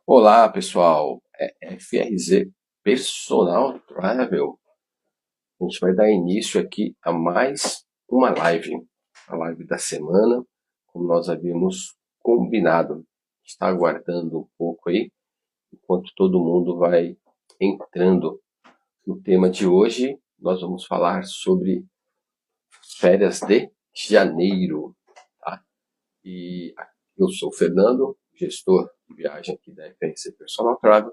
Olá, pessoal. É FRZ Personal Travel. A gente vai dar início aqui a mais uma live, a live da semana, como nós havíamos combinado. Está aguardando um pouco aí, enquanto todo mundo vai entrando no tema de hoje. Nós vamos falar sobre férias de janeiro, tá? E eu sou o Fernando, gestor de viagem aqui da FRZ Personal Travel.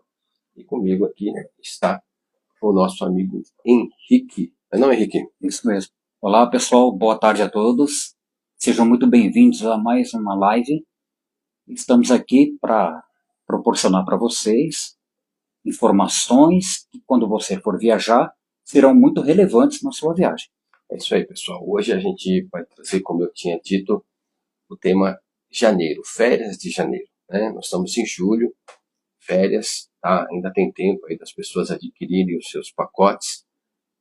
E comigo aqui está o nosso amigo Henrique. Não, Henrique? Isso mesmo. Olá, pessoal. Boa tarde a todos. Sejam muito bem-vindos a mais uma live. Estamos aqui para proporcionar para vocês informações que, quando você for viajar, serão muito relevantes na sua viagem. É isso aí, pessoal. Hoje a gente vai trazer, como eu tinha dito, o tema janeiro, férias de janeiro, né? Nós estamos em julho, férias, tá? Ainda tem tempo aí das pessoas adquirirem os seus pacotes,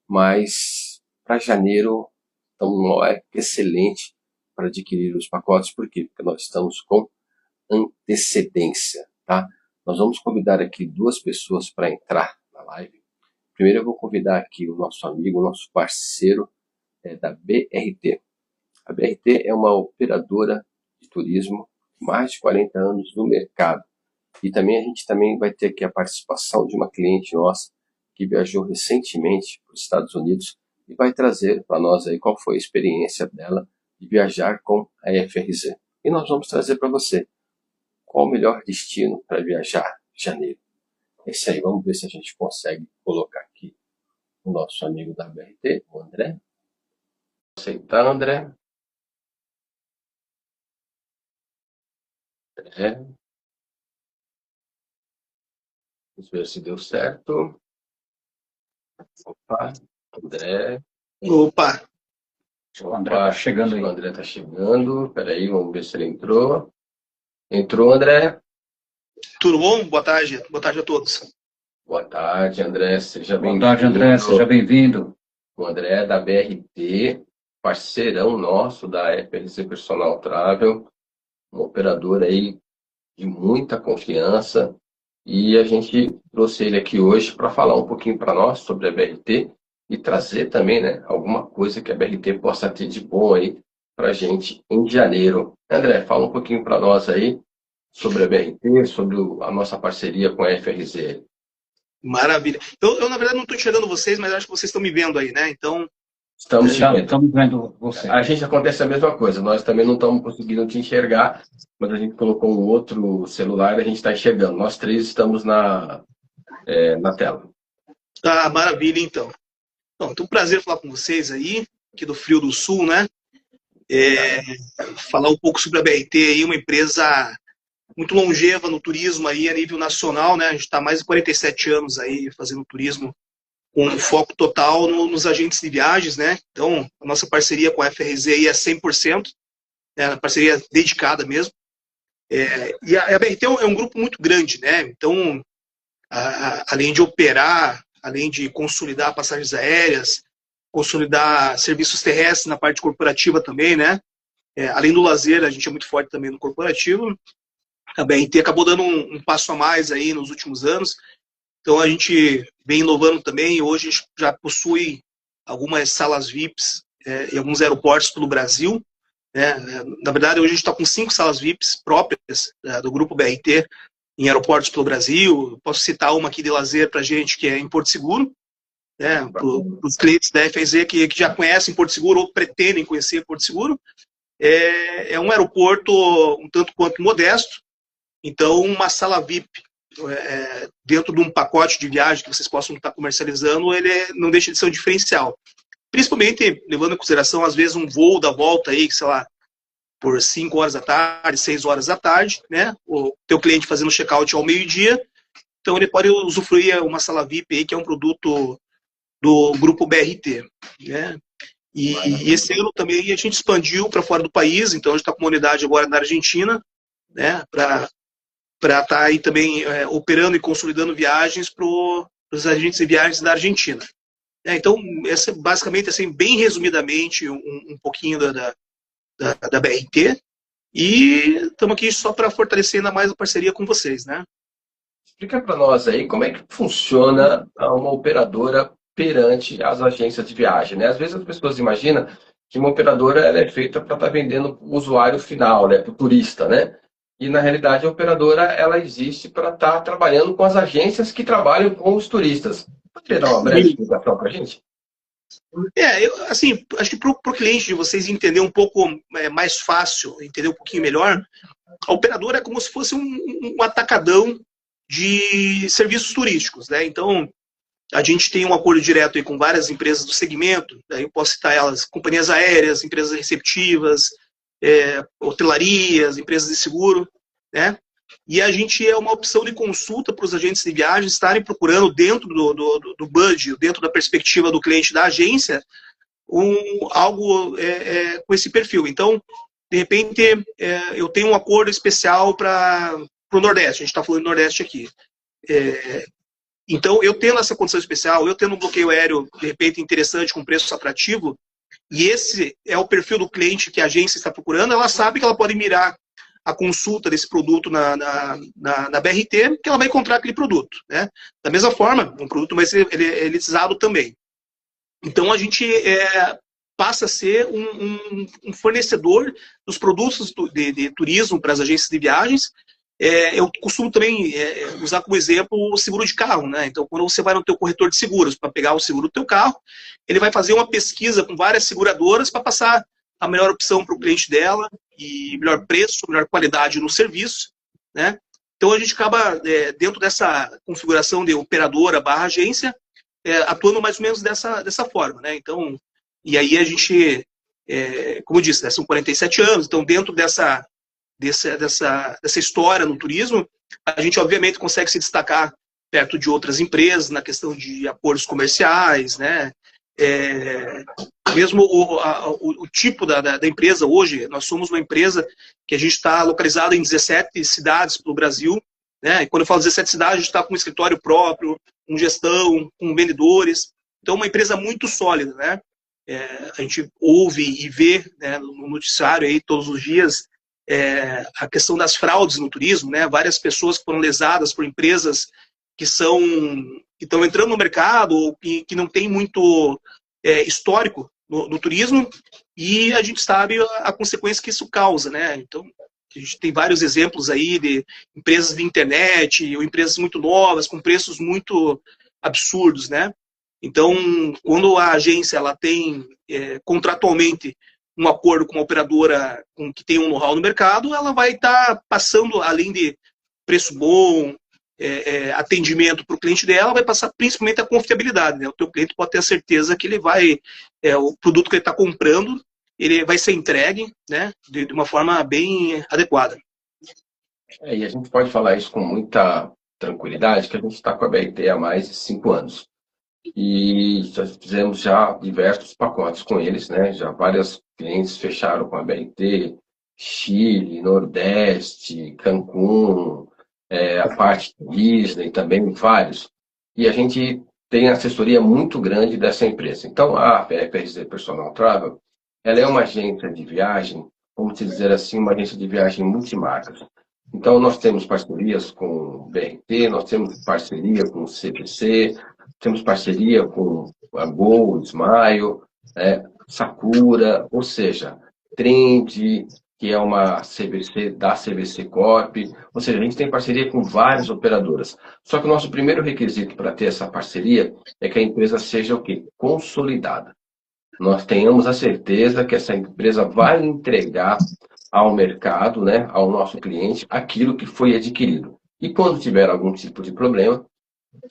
mas para janeiro, então, não é excelente para adquirir os pacotes. Por quê? Porque nós estamos com antecedência, tá? Nós vamos convidar aqui duas pessoas para entrar na live. Primeiro eu vou convidar aqui o nosso amigo, o nosso parceiro da BRT. A BRT é uma operadora de turismo, mais de 40 anos no mercado. E também a gente também vai ter aqui a participação de uma cliente nossa que viajou recentemente para os Estados Unidos e vai trazer para nós aí qual foi a experiência dela de viajar com a FRZ. E nós vamos trazer para você qual o melhor destino para viajar em janeiro. Esse aí, vamos ver se a gente consegue colocar aqui o nosso amigo da BRT, o André. Aceitar, André. Vamos ver se deu certo. Opa, André. Opa! O André está chegando aí. O André está chegando. Peraí, vamos ver se ele entrou. Entrou, André? Tudo bom? Boa tarde a todos. Boa tarde, André. Seja bem-vindo. Boa tarde, André. Seja bem-vindo. O André é da BRT, parceirão nosso da FRZ Personal Travel, um operador aí de muita confiança. E a gente trouxe ele aqui hoje para falar um pouquinho para nós sobre a BRT e trazer também, né, alguma coisa que a BRT possa ter de bom aí para a gente em janeiro. André, fala um pouquinho para nós aí sobre a BRT, sobre a nossa parceria com a FRZ. Maravilha. Eu na verdade, não estou enxergando vocês, mas acho que vocês estão me vendo aí, né? Então. Estamos vendo você. A gente acontece a mesma coisa. Nós também não estamos conseguindo te enxergar, mas a gente colocou um outro celular e a gente está enxergando. Nós três estamos na tela. Ah, maravilha, então. Bom, então, um prazer falar com vocês aí, aqui do Frio do Sul, né? Falar um pouco sobre a BRT aí, uma empresa muito longeva no turismo aí a nível nacional, né? A gente está há mais de 47 anos aí fazendo turismo com foco total nos agentes de viagens, né? Então, a nossa parceria com a FRZ aí é 100%, né? Parceria dedicada mesmo. E a BRT é um grupo muito grande, né? Então, além de operar, além de consolidar passagens aéreas, consolidar serviços terrestres na parte corporativa também, né? Além do lazer, a gente é muito forte também no corporativo. A BRT acabou dando um passo a mais aí nos últimos anos. Então, a gente vem inovando também. Hoje, a gente já possui algumas salas VIPs em alguns aeroportos pelo Brasil. Na verdade, hoje a gente está com 5 salas VIPs próprias do Grupo BRT em aeroportos pelo Brasil. Posso citar uma aqui de lazer para a gente, que é em Porto Seguro, né, para os clientes da FRZ que já conhecem Porto Seguro ou pretendem conhecer Porto Seguro. É um aeroporto um tanto quanto modesto, então uma sala VIP dentro de um pacote de viagem que vocês possam estar comercializando, ele não deixa de ser um diferencial. Principalmente levando em consideração, às vezes, um voo da volta aí, sei lá, por 5 horas da tarde, 6 horas da tarde, né? O teu cliente fazendo check-out ao meio-dia, então ele pode usufruir uma sala VIP aí, que é um produto do grupo BRT, né? E esse ano também a gente expandiu para fora do país, então a gente está com uma unidade agora na Argentina, né? Para estar aí também operando e consolidando viagens para os agentes de viagens da Argentina. Então, essa basicamente, assim, bem resumidamente, um pouquinho da BRT, e estamos aqui só para fortalecer ainda mais a parceria com vocês, né? Explica para nós aí como é que funciona uma operadora perante as agências de viagem, né? Às vezes as pessoas imaginam que uma operadora ela é feita para estar vendendo para o usuário final, né? Para o turista, né? E na realidade a operadora ela existe para estar trabalhando com as agências que trabalham com os turistas. Poderia dar uma breve explicação para a gente? Assim, acho que para o cliente de vocês entender um pouco mais fácil, entender um pouquinho melhor, a operadora é como se fosse um atacadão de serviços turísticos, né? Então, a gente tem um acordo direto aí com várias empresas do segmento, daí eu posso citar elas, companhias aéreas, empresas receptivas, hotelarias, empresas de seguro, né? E a gente é uma opção de consulta para os agentes de viagem estarem procurando dentro do budget, dentro da perspectiva do cliente da agência, algo com esse perfil. Então, de repente, eu tenho um acordo especial para o Nordeste, a gente está falando do Nordeste aqui. Então, eu tendo essa condição especial, eu tendo um bloqueio aéreo, de repente, interessante, com preço atrativo, e esse é o perfil do cliente que a agência está procurando, ela sabe que ela pode mirar a consulta desse produto na BRT, que ela vai encontrar aquele produto, né? Da mesma forma, um produto vai ser elitizado também. Então, a gente passa a ser um fornecedor dos produtos de turismo para as agências de viagens. Eu costumo também usar como exemplo o seguro de carro, né? Então, quando você vai no teu corretor de seguros para pegar o seguro do teu carro, ele vai fazer uma pesquisa com várias seguradoras para passar a melhor opção para o cliente dela e melhor preço, melhor qualidade no serviço, né? Então, a gente acaba, dentro dessa configuração de operadora barra agência, atuando mais ou menos dessa forma, né? Então, e aí a gente, como eu disse, né, são 47 anos, então dentro dessa história no turismo, a gente obviamente consegue se destacar perto de outras empresas na questão de acordos comerciais, né? Mesmo o tipo da empresa hoje, nós somos uma empresa que a gente está localizada em 17 cidades pelo Brasil, né? E quando eu falo 17 cidades, a gente está com um escritório próprio, com gestão, com vendedores, então uma empresa muito sólida, né? A gente ouve e vê, né, no noticiário aí todos os dias a questão das fraudes no turismo, né? Várias pessoas que foram lesadas por empresas que estão entrando no mercado ou que não tem muito histórico no turismo, e a gente sabe a consequência que isso causa, né? Então, a gente tem vários exemplos aí de empresas de internet ou empresas muito novas com preços muito absurdos, né? Então, quando a agência ela tem contratualmente um acordo com uma operadora que tem um know-how no mercado, ela vai estar passando, além de preço bom, atendimento para o cliente dela, vai passar principalmente a confiabilidade, né? O teu cliente pode ter a certeza que ele vai, o produto que ele está comprando, ele vai ser entregue, né, de uma forma bem adequada. E a gente pode falar isso com muita tranquilidade, que a gente está com a BRT há mais de 5 anos. E já fizemos já diversos pacotes com eles, né? Já vários clientes fecharam com a BRT, Chile, Nordeste, Cancún, a parte Disney também, vários. E a gente tem assessoria muito grande dessa empresa. Então, a FRZ Personal Travel, ela é uma agência de viagem, vamos dizer assim, uma agência de viagem multimarcas. Então, nós temos parcerias com o BRT, nós temos parceria com o CPC, temos parceria com a Gol, Smile, Sakura, ou seja, Trend, que é uma CVC da CVC Corp, ou seja, a gente tem parceria com várias operadoras. Só que o nosso primeiro requisito para ter essa parceria é que a empresa seja o quê? Consolidada. Nós tenhamos a certeza que essa empresa vai entregar ao mercado, né, ao nosso cliente, aquilo que foi adquirido. E quando tiver algum tipo de problema,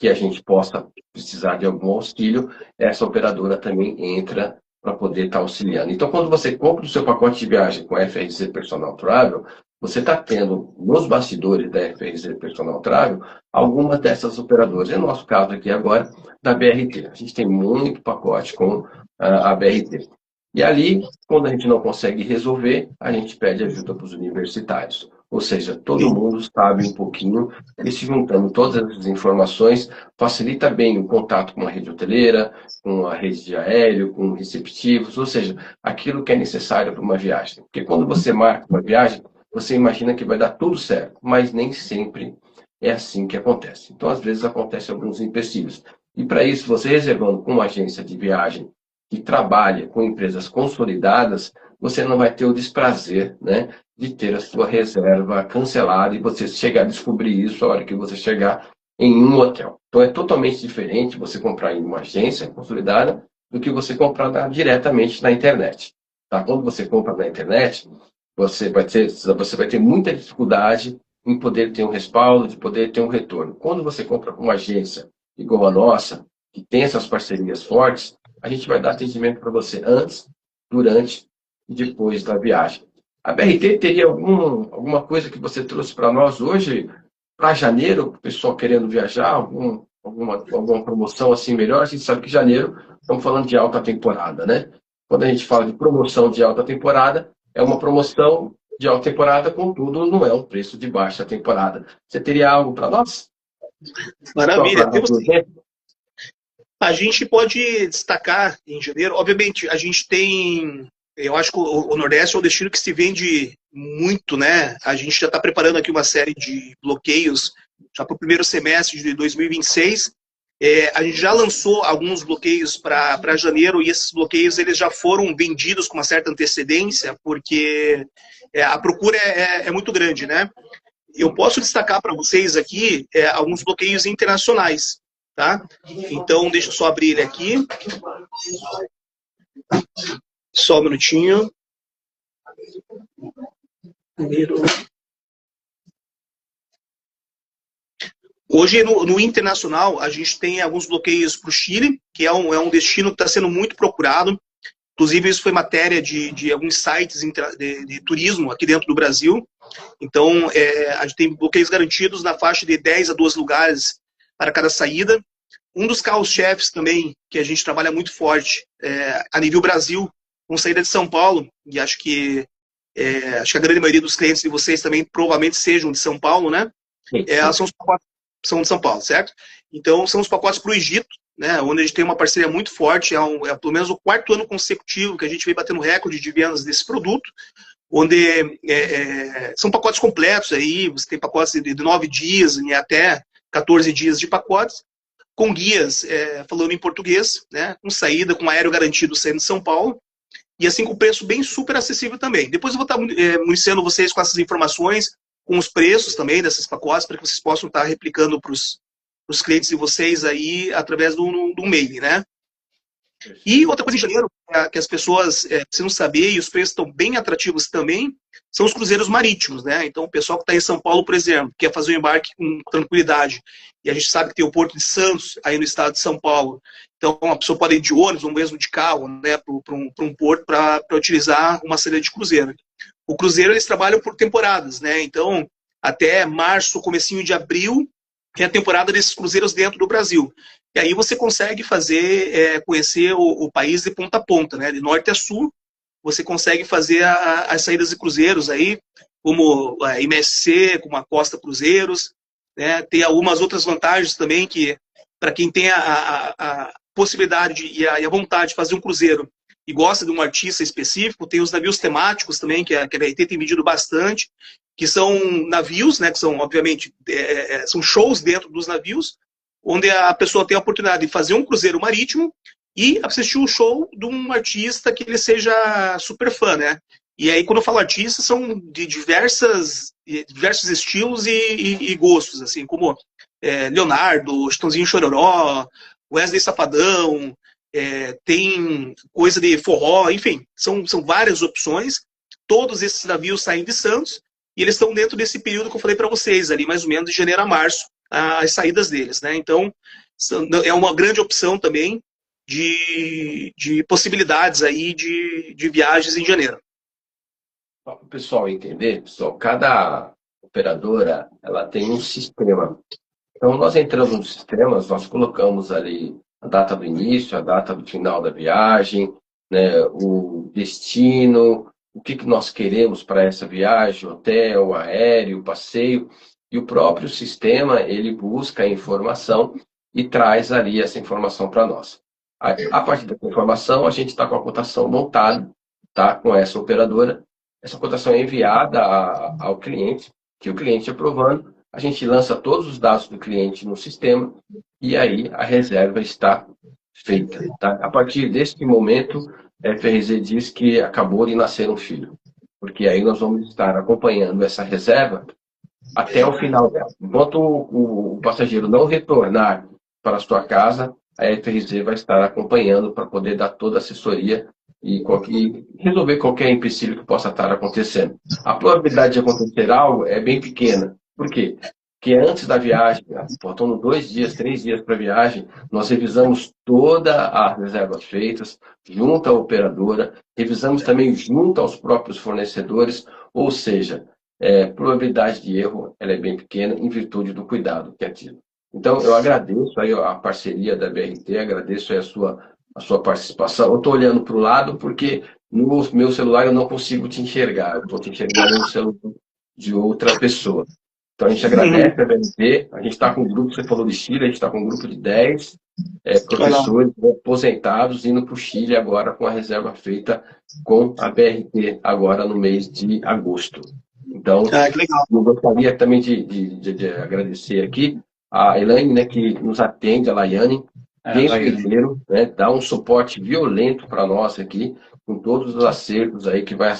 que a gente possa precisar de algum auxílio, essa operadora também entra para poder estar auxiliando. Então, quando você compra o seu pacote de viagem com a FRZ Personal Travel, você está tendo nos bastidores da FRZ Personal Travel algumas dessas operadoras. É o nosso caso aqui agora da BRT. A gente tem muito pacote com a BRT. E ali, quando a gente não consegue resolver, a gente pede ajuda para os universitários. Ou seja, todo mundo sabe um pouquinho, e se juntando todas as informações, facilita bem o contato com a rede hoteleira, com a rede de aéreo, com receptivos, ou seja, aquilo que é necessário para uma viagem. Porque quando você marca uma viagem, você imagina que vai dar tudo certo, mas nem sempre é assim que acontece. Então, às vezes, acontecem alguns empecilhos. E para isso, você reservando com uma agência de viagem que trabalha com empresas consolidadas, você não vai ter o desprazer, né, de ter a sua reserva cancelada e você chegar a descobrir isso a hora que você chegar em um hotel. Então, é totalmente diferente você comprar em uma agência consolidada do que você comprar diretamente na internet. Tá? Quando você compra na internet, você vai ter muita dificuldade em poder ter um respaldo, de poder ter um retorno. Quando você compra com uma agência igual a nossa, que tem essas parcerias fortes, a gente vai dar atendimento para você antes, durante e depois da viagem. A BRT teria alguma coisa que você trouxe para nós hoje, para janeiro, o pessoal querendo viajar, alguma promoção assim melhor? A gente sabe que janeiro, estamos falando de alta temporada, né? Quando a gente fala de promoção de alta temporada, é uma promoção de alta temporada, contudo, não é um preço de baixa temporada. Você teria algo para nós? Maravilha. Temos sim. A gente pode destacar em janeiro, obviamente, a gente tem, eu acho que o Nordeste é um destino que se vende muito, né? A gente já está preparando aqui uma série de bloqueios já para o primeiro semestre de 2026. A gente já lançou alguns bloqueios para janeiro e esses bloqueios eles já foram vendidos com uma certa antecedência, porque a procura é muito grande, né? Eu posso destacar para vocês aqui alguns bloqueios internacionais, tá? Então, deixa eu só abrir ele aqui. Só um minutinho. Hoje, no internacional, a gente tem alguns bloqueios para o Chile, que é um destino que está sendo muito procurado. Inclusive, isso foi matéria de alguns sites de turismo aqui dentro do Brasil. Então, a gente tem bloqueios garantidos na faixa de 10 a 12 lugares para cada saída. Um dos carros-chefes também, que a gente trabalha muito forte a nível Brasil, com saída de São Paulo, e acho que a grande maioria dos clientes de vocês também provavelmente sejam de São Paulo, né? São os pacotes são de São Paulo, certo? Então, são os pacotes para o Egito, né, onde a gente tem uma parceria muito forte, é pelo menos o 4º ano consecutivo que a gente vem batendo recorde de vendas desse produto, onde são pacotes completos, aí você tem pacotes de 9 dias e até 14 dias de pacotes, com guias falando em português, né, com saída, com aéreo garantido saindo de São Paulo, e assim com preço bem super acessível também. Depois eu vou estar municiando vocês com essas informações, com os preços também desses pacotes, para que vocês possam estar replicando para os clientes de vocês aí através do mail, né? E outra coisa em janeiro, que as pessoas precisam saber, e os preços estão bem atrativos também, são os cruzeiros marítimos, né? Então, o pessoal que está em São Paulo, por exemplo, quer fazer o embarque com tranquilidade, e a gente sabe que tem o Porto de Santos, aí no estado de São Paulo. Então, a pessoa pode ir de ônibus, ou mesmo de carro, né, para um porto para utilizar uma saída de cruzeiro. O cruzeiro, eles trabalham por temporadas, né? Então, até março, comecinho de abril, que é a temporada desses cruzeiros dentro do Brasil. E aí você consegue conhecer o país de ponta a ponta, né? De norte a sul, você consegue fazer as saídas de cruzeiros aí, como a MSC, como a Costa Cruzeiros, né? Tem algumas outras vantagens também que, para quem tem a possibilidade e a vontade de fazer um cruzeiro e gosta de um artista específico, tem os navios temáticos também, que a BRT tem medido bastante, que são navios, né, que são, obviamente, são shows dentro dos navios, onde a pessoa tem a oportunidade de fazer um cruzeiro marítimo e assistir o show de um artista que ele seja super fã, né? E aí, quando eu falo artista, são de diversos estilos e gostos, assim, como Leonardo, Chitãozinho Chororó, Wesley Safadão, tem coisa de forró, enfim, são várias opções. Todos esses navios saem de Santos e eles estão dentro desse período que eu falei para vocês, ali mais ou menos de janeiro a março, as saídas deles, né? Então, é uma grande opção também de possibilidades aí de viagens em janeiro. Para o pessoal entender, pessoal, cada operadora ela tem um sistema. Então, nós entramos nos sistemas, nós colocamos ali a data do início, a data do final da viagem, né, o destino, o que nós queremos para essa viagem, hotel, aéreo, passeio, e o próprio sistema, ele busca a informação e traz ali essa informação para nós. A partir dessa informação, a gente está com a cotação montada, tá, com essa operadora. Essa cotação é enviada ao cliente, que o cliente aprovando, a gente lança todos os dados do cliente no sistema e aí a reserva está feita. Tá? A partir deste momento, a FRZ diz que acabou de nascer um filho, porque aí nós vamos estar acompanhando essa reserva até o final dela. Enquanto o passageiro não retornar para a sua casa, a FRZ vai estar acompanhando para poder dar toda a assessoria e resolver qualquer empecilho que possa estar acontecendo. A probabilidade de acontecer algo é bem pequena. Por quê? Porque antes da viagem, faltando 2 dias, 3 dias para a viagem, nós revisamos todas as reservas feitas junto à operadora, revisamos também junto aos próprios fornecedores, ou seja, a probabilidade de erro ela é bem pequena em virtude do cuidado que é tido. Então, eu agradeço aí a parceria da BRT, agradeço aí a sua participação. Eu estou olhando para o lado porque no meu celular eu não consigo te enxergar, eu estou te enxergando no celular de outra pessoa. Então, a gente agradece a BRT, a gente está com um grupo, você falou de Chile, a gente está com um grupo de 10 professores aposentados indo para o Chile agora com a reserva feita com a BRT, agora no mês de agosto. Então, eu gostaria também de agradecer aqui a Elaine, né, que nos atende, a Laiane, desde primeiro, né, dá um suporte violento para nós aqui, com todos os acertos aí que vai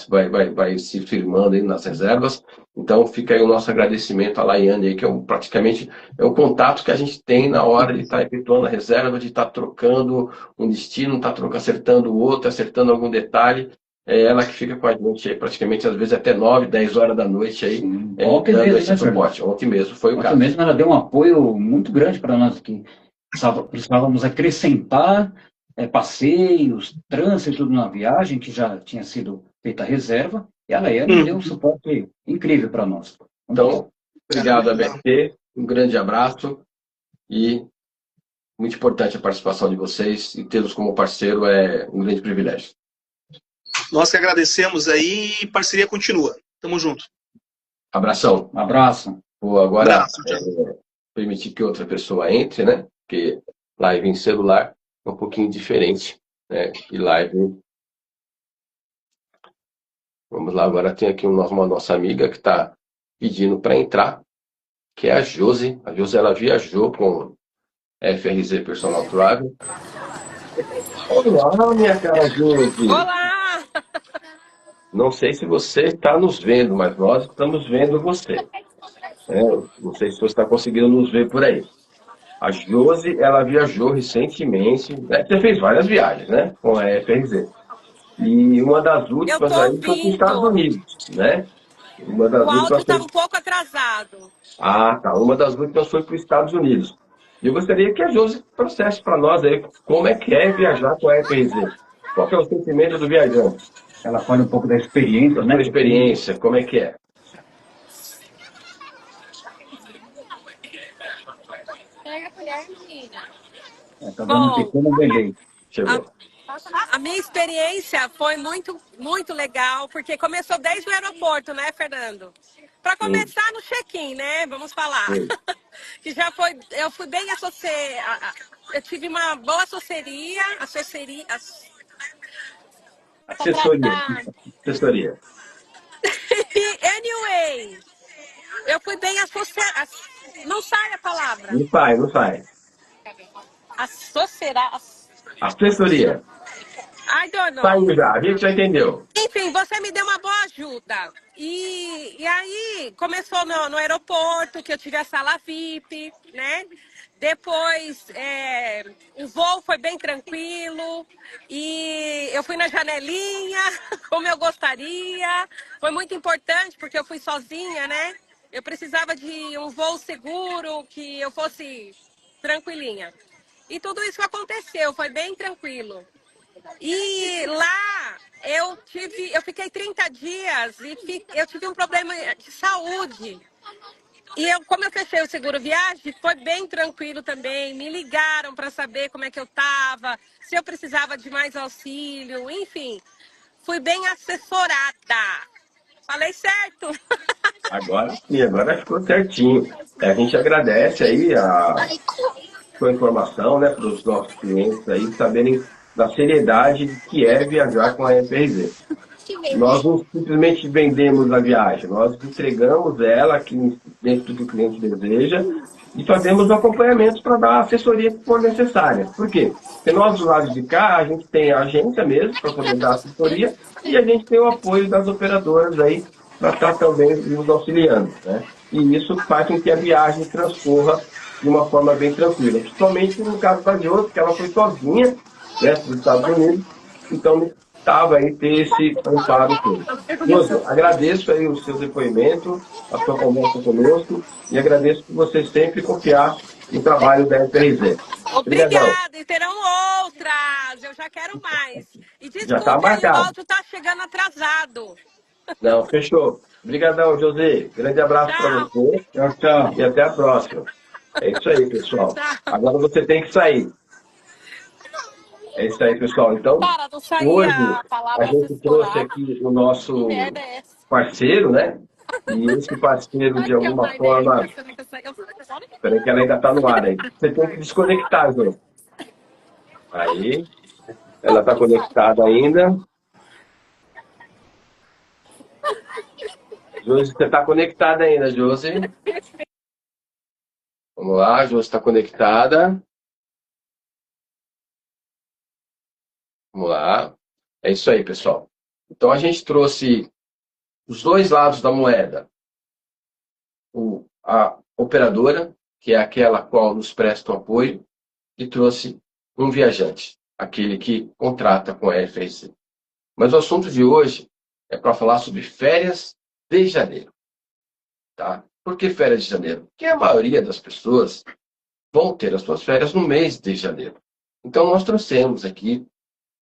se firmando aí nas reservas. Então, fica aí o nosso agradecimento à Laiane, aí, que praticamente é o contato que a gente tem na hora de estar efetuando a reserva, de estar trocando um destino, estar acertando o outro, acertando algum detalhe. É ela que fica com a gente aí, praticamente, às vezes, até 9, 10 horas da noite aí, dando esse suporte. Ontem mesmo foi o caso. Ontem mesmo ela deu um apoio muito grande para nós aqui. Precisávamos acrescentar passeios, trânsito na viagem, que já tinha sido feita a reserva, e a Laiane deu um suporte incrível para nós. Então, obrigado, ABT, um grande abraço, e muito importante a participação de vocês, e tê-los como parceiro é um grande privilégio. Nós que agradecemos aí e parceria continua. Tamo junto. Abração. Um abraço. Vou agora permitir que outra pessoa entre, né? Porque live em celular é um pouquinho diferente, né? E live... Vamos lá, agora tem aqui uma nossa amiga que está pedindo para entrar, que é a Josi. A Josi, ela viajou com FRZ Personal Travel. Olá, minha cara Josi. Olá! Não sei se você está nos vendo, mas nós estamos vendo você. Não sei se você está conseguindo nos ver por aí. A Josi, ela viajou recentemente, né? Você fez várias viagens, né? Com a FRZ. E uma das últimas aí foi para os Estados Unidos, né? Uma das o áudio está foi... um pouco atrasado. Ah, tá. Uma das últimas foi para os Estados Unidos. E eu gostaria que a Josi trouxesse para nós aí como é que é viajar com a FRZ. Qual que é o sentimento do viajante? Ela fala um pouco da experiência, né? Da experiência, como é que é? Pega a colher, menina. Tá dando um pequeno delay. Chegou. A minha experiência foi muito, muito legal, porque começou desde o aeroporto, né, Fernando? Para começar no check-in, né? Vamos falar. Que já foi, eu fui bem associada, eu tive uma boa assessoria. Anyway, eu fui bem associada. Não sai a palavra. Não sai. Assessoria. I don't know. Saiu já, a gente já entendeu. Enfim, você me deu uma boa ajuda. E aí começou no aeroporto, que eu tive a sala VIP, né? Depois o voo foi bem tranquilo e eu fui na janelinha, como eu gostaria. Foi muito importante porque eu fui sozinha, né? Eu precisava de um voo seguro, que eu fosse tranquilinha. E tudo isso aconteceu, foi bem tranquilo. E lá eu fiquei 30 dias e eu tive um problema de saúde. E como eu fechei o seguro viagem, foi bem tranquilo também. Me ligaram para saber como é que eu estava, se eu precisava de mais auxílio, enfim. Fui bem assessorada. Falei certo? Agora sim, agora ficou certinho. A gente agradece aí a sua informação, né, para os nossos clientes aí saberem da seriedade que é viajar com a FRZ. Nós não simplesmente vendemos a viagem, nós entregamos ela aqui dentro do que o cliente deseja e fazemos acompanhamentos para dar a assessoria que for necessária. Por quê? Porque nós, do lado de cá, a gente tem a agência mesmo para poder dar assessoria e a gente tem o apoio das operadoras aí para estar também nos auxiliando, né? E isso faz com que a viagem transcorra de uma forma bem tranquila. Principalmente no caso da Josi, que ela foi sozinha, né, para os Estados Unidos, então estava aí ter esse amparo todo. Josi, agradeço aí o seu depoimento, a sua conversa conosco, e agradeço por você sempre confiar no trabalho da FRZ. Obrigadão. Obrigada, e terão outras. Eu já quero mais. E Já está desculpe aí, o marcado. áudio tá chegando atrasado. Não, fechou. Obrigadão, José. Grande abraço para Tchau. você. Tchau, tchau. E até a próxima. É isso aí, pessoal. Tchau. Agora você tem que sair. É isso aí, pessoal. Então, Cara, não saía hoje a a palavra gente trouxe assessorar. aqui o Que nosso merda é essa? parceiro, né? E esse parceiro, de alguma forma... Peraí que ela ainda está no ar aí. Você tem que desconectar, Jô. Aí. Ela está conectada ainda. Josi, você está conectada ainda, Josi. Vamos lá, a Josi está conectada. Vamos lá. É isso aí, pessoal. Então, a gente trouxe os dois lados da moeda. A operadora, que é aquela a qual nos presta o apoio, e trouxe um viajante, aquele que contrata com a FRC. Mas o assunto de hoje é para falar sobre férias de janeiro. Tá? Por que férias de janeiro? Porque a maioria das pessoas vão ter as suas férias no mês de janeiro. Então, nós trouxemos aqui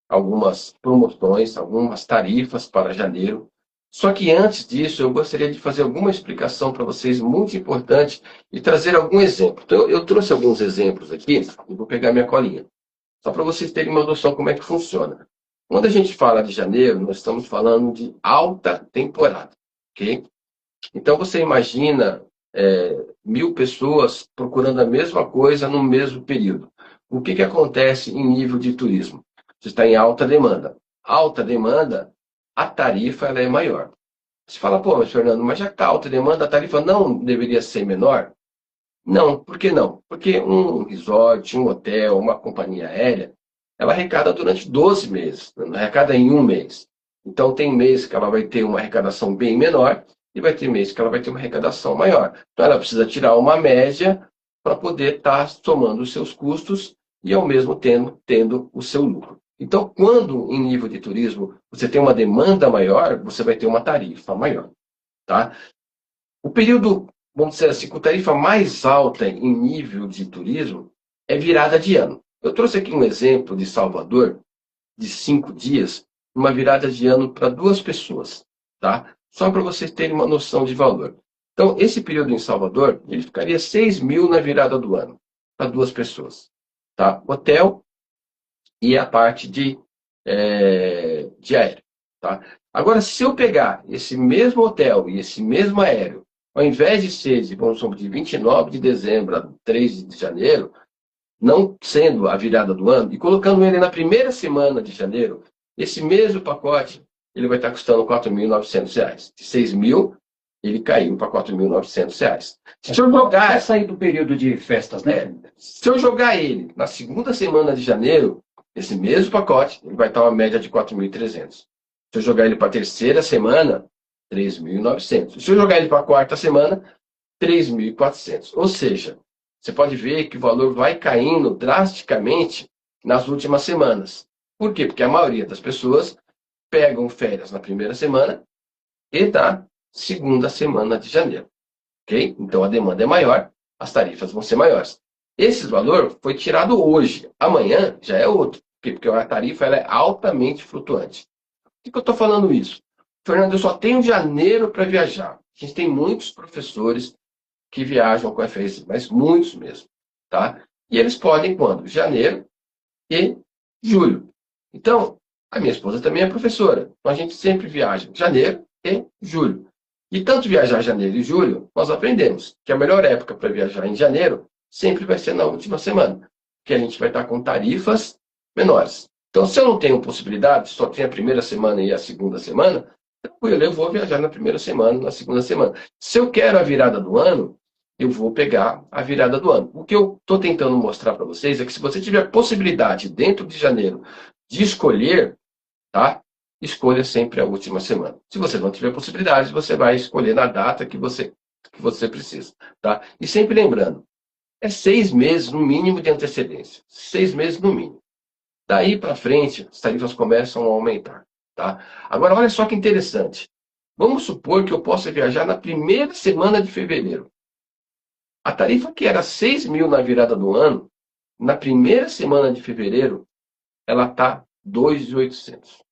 algumas promoções, algumas tarifas para janeiro. Só que antes disso, eu gostaria de fazer alguma explicação para vocês muito importante e trazer algum exemplo. Então, eu trouxe alguns exemplos aqui, e vou pegar minha colinha, só para vocês terem uma noção como é que funciona. Quando a gente fala de janeiro, nós estamos falando de alta temporada, ok? Então, você imagina 1.000 pessoas procurando a mesma coisa no mesmo período. O que acontece em nível de turismo? Você está em alta demanda. Alta demanda, a tarifa ela é maior. Você fala, pô, mas Fernando, mas já que está alta demanda, a tarifa não deveria ser menor? Não, por que não? Porque um resort, um hotel, uma companhia aérea, ela arrecada durante 12 meses, não arrecada em um mês. Então, tem mês que ela vai ter uma arrecadação bem menor e vai ter mês que ela vai ter uma arrecadação maior. Então, ela precisa tirar uma média para poder estar somando os seus custos e, ao mesmo tempo, tendo o seu lucro. Então, quando em nível de turismo você tem uma demanda maior, você vai ter uma tarifa maior. Tá? O período, vamos dizer assim, com tarifa mais alta em nível de turismo é virada de ano. Eu trouxe aqui um exemplo de Salvador, de 5 dias, uma virada de ano para 2 pessoas. Tá? Só para vocês terem uma noção de valor. Então, esse período em Salvador, ele ficaria 6.000 na virada do ano, para 2 pessoas. Tá? Hotel e a parte de aéreo. Tá? Agora, se eu pegar esse mesmo hotel e esse mesmo aéreo, ao invés de ser de 29 de dezembro a 3 de janeiro, não sendo a virada do ano, e colocando ele na primeira semana de janeiro, esse mesmo pacote ele vai estar custando R$ 4.900. De 6.000, ele caiu para R$ 4.900. Se eu jogar... Vai sair do período de festas, né? Se eu jogar ele na segunda semana de janeiro, esse mesmo pacote, ele vai estar uma média de 4.300. Se eu jogar ele para a terceira semana, 3.900. Se eu jogar ele para a quarta semana, 3.400. Ou seja, você pode ver que o valor vai caindo drasticamente nas últimas semanas. Por quê? Porque a maioria das pessoas pegam férias na primeira semana e na segunda semana de janeiro. Ok? Então a demanda é maior, as tarifas vão ser maiores. Esse valor foi tirado hoje. Amanhã já é outro. Por quê? Porque a tarifa ela é altamente flutuante. Por que eu estou falando isso? Fernando, eu só tenho janeiro para viajar. A gente tem muitos professores que viajam com a FRZ, mas muitos mesmo. Tá? E eles podem quando? Janeiro e julho. Então, a minha esposa também é professora. Então, a gente sempre viaja em janeiro e julho. E tanto viajar em janeiro e julho, nós aprendemos que a melhor época para viajar em janeiro sempre vai ser na última semana, que a gente vai estar com tarifas menores. Então, se eu não tenho possibilidade, só tenho a primeira semana e a segunda semana, tranquilo, eu vou viajar na primeira semana, na segunda semana. Se eu quero a virada do ano, eu vou pegar a virada do ano. O que eu estou tentando mostrar para vocês é que se você tiver possibilidade dentro de janeiro de escolher, tá? Escolha sempre a última semana. Se você não tiver possibilidade, você vai escolher na data que você precisa, tá? E sempre lembrando, é 6 meses no mínimo de antecedência. 6 meses no mínimo. Daí para frente, as tarifas começam a aumentar, tá? Agora, olha só que interessante. Vamos supor que eu possa viajar na primeira semana de fevereiro. A tarifa que era 6 mil na virada do ano, na primeira semana de fevereiro, ela está 2.800.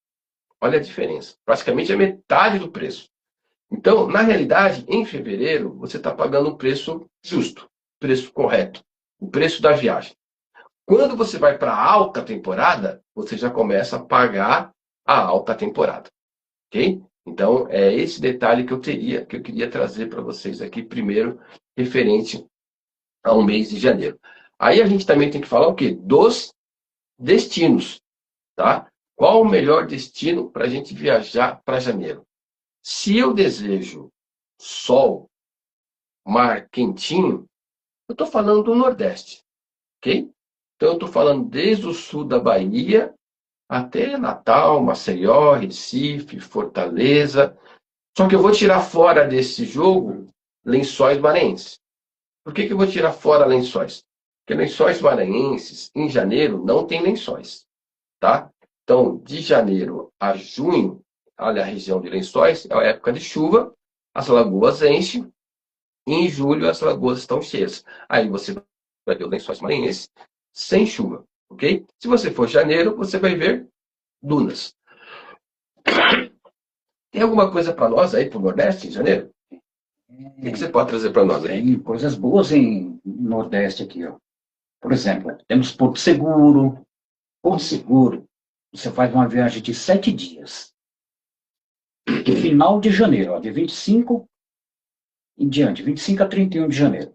Olha a diferença. Praticamente a metade do preço. Então, na realidade, em fevereiro, você está pagando o preço justo, o preço correto, o preço da viagem. Quando você vai para a alta temporada, você já começa a pagar a alta temporada. Ok? Então, é esse detalhe que eu queria trazer para vocês aqui primeiro, referente ao mês de janeiro. Aí a gente também tem que falar o quê? Dos destinos, tá? Qual o melhor destino para a gente viajar para janeiro? Se eu desejo sol, mar quentinho, eu estou falando do Nordeste, ok? Então, eu estou falando desde o sul da Bahia até Natal, Maceió, Recife, Fortaleza. Só que eu vou tirar fora desse jogo Lençóis Maranhenses. Por que eu vou tirar fora Lençóis? Porque Lençóis Maranhenses, em janeiro, não tem lençóis, tá? Então, de janeiro a junho, olha a região de Lençóis, é a época de chuva, as lagoas enchem, e em julho as lagoas estão cheias. Aí você vai ver os Lençóis Maranhenses sem chuva, ok? Se você for janeiro, você vai ver dunas. Tem alguma coisa para nós aí para o Nordeste, em janeiro? O que você pode trazer para nós aí? Tem coisas boas em Nordeste aqui, ó. Por exemplo, temos Porto Seguro. Porto Seguro, você faz uma viagem de 7 dias. No final de janeiro, ó, de 25 em diante, 25 a 31 de janeiro.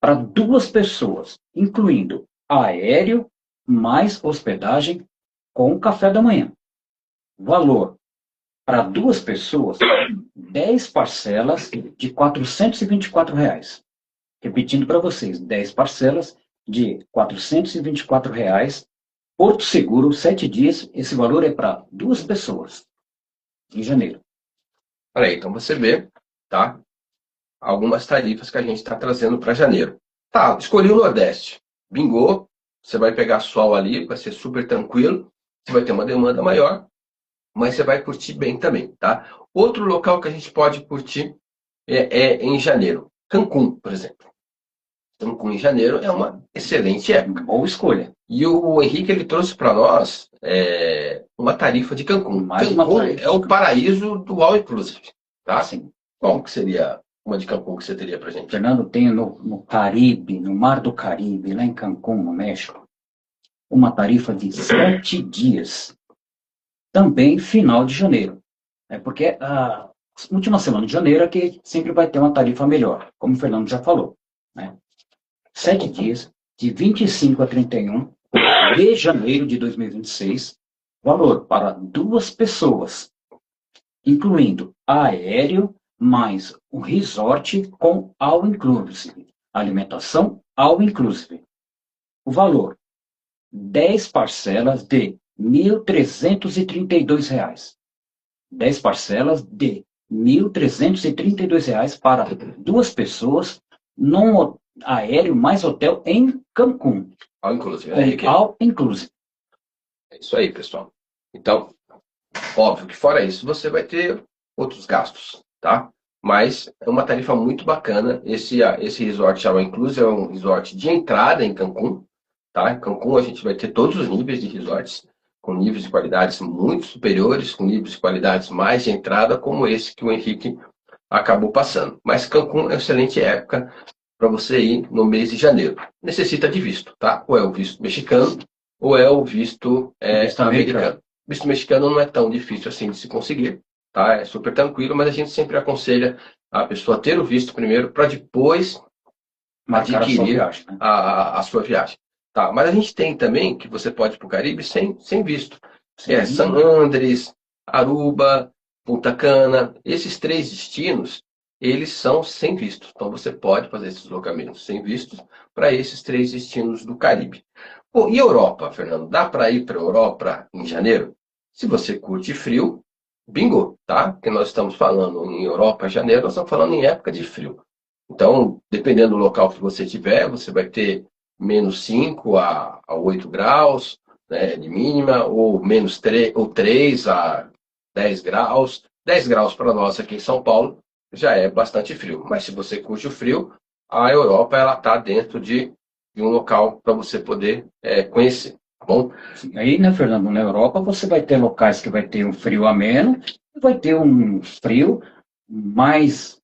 Para 2 pessoas, incluindo aéreo mais hospedagem com café da manhã. Valor para 2 pessoas, 10 parcelas de R$ 424. Repetindo para vocês, 10 parcelas de R$ 424. Porto Seguro, 7 dias. Esse valor é para 2 pessoas, em janeiro. Olha aí, então você vê, tá? Algumas tarifas que a gente está trazendo para janeiro. Tá, escolhi o Nordeste. Bingou, você vai pegar sol ali, vai ser super tranquilo. Você vai ter uma demanda maior, mas você vai curtir bem também, tá? Outro local que a gente pode curtir é em janeiro. Cancún, por exemplo. Cancún em janeiro é uma excelente época. Boa escolha. E o Henrique, ele trouxe para nós uma tarifa de Cancún. Mais uma Cancún tarifa. é o paraíso do All Inclusive, tá? Sim. Qual que seria uma de Cancún que você teria para gente? Fernando, tem no Caribe, no Mar do Caribe, lá em Cancún, no México, uma tarifa de 7 dias. Também final de janeiro. Porque a última semana de janeiro é que sempre vai ter uma tarifa melhor, como o Fernando já falou. 7 dias, de 25 a 31 de janeiro de 2026, valor para 2 pessoas, incluindo aéreo mais um resort com all inclusive, alimentação all inclusive. O valor, 10 parcelas de R$ 1.332. 10 parcelas de R$ 1.332 para 2 pessoas, num aéreo mais hotel em Cancún. All Inclusive. All inclusive. É isso aí, pessoal. Então, óbvio que fora isso, você vai ter outros gastos, tá? Mas é uma tarifa muito bacana. Esse resort All Inclusive é um resort de entrada em Cancún, tá? Em Cancún a gente vai ter todos os níveis de resorts, com níveis de qualidades muito superiores, com níveis de qualidades mais de entrada, como esse que o Henrique acabou passando. Mas Cancún é uma excelente época para você ir no mês de janeiro. Necessita de visto, tá? Ou é o visto mexicano, ou é o visto americano. Visto mexicano não é tão difícil assim de se conseguir, tá? É super tranquilo, mas a gente sempre aconselha a pessoa ter o visto primeiro para depois adquirir a sua viagem. Tá, mas a gente tem também que você pode ir para o Caribe sem visto. San Andres, Aruba, Punta Cana, esses 3 destinos, eles são sem visto. Então você pode fazer esses deslocamentos sem visto para esses 3 destinos do Caribe. Pô, e Europa, Fernando? Dá para ir para a Europa em janeiro? Se você curte frio, bingo, tá? Porque nós estamos falando em Europa em janeiro, nós estamos falando em época de frio. Então, dependendo do local que você tiver, você vai ter -5 a 8 graus, né, de mínima, ou -3 a 10 graus. 10 graus para nós aqui em São Paulo já é bastante frio. Mas se você curte o frio, a Europa ela está dentro de um local para você poder conhecer, tá bom? Aí, né, Fernando, na Europa você vai ter locais que vai ter um frio ameno e vai ter um frio mais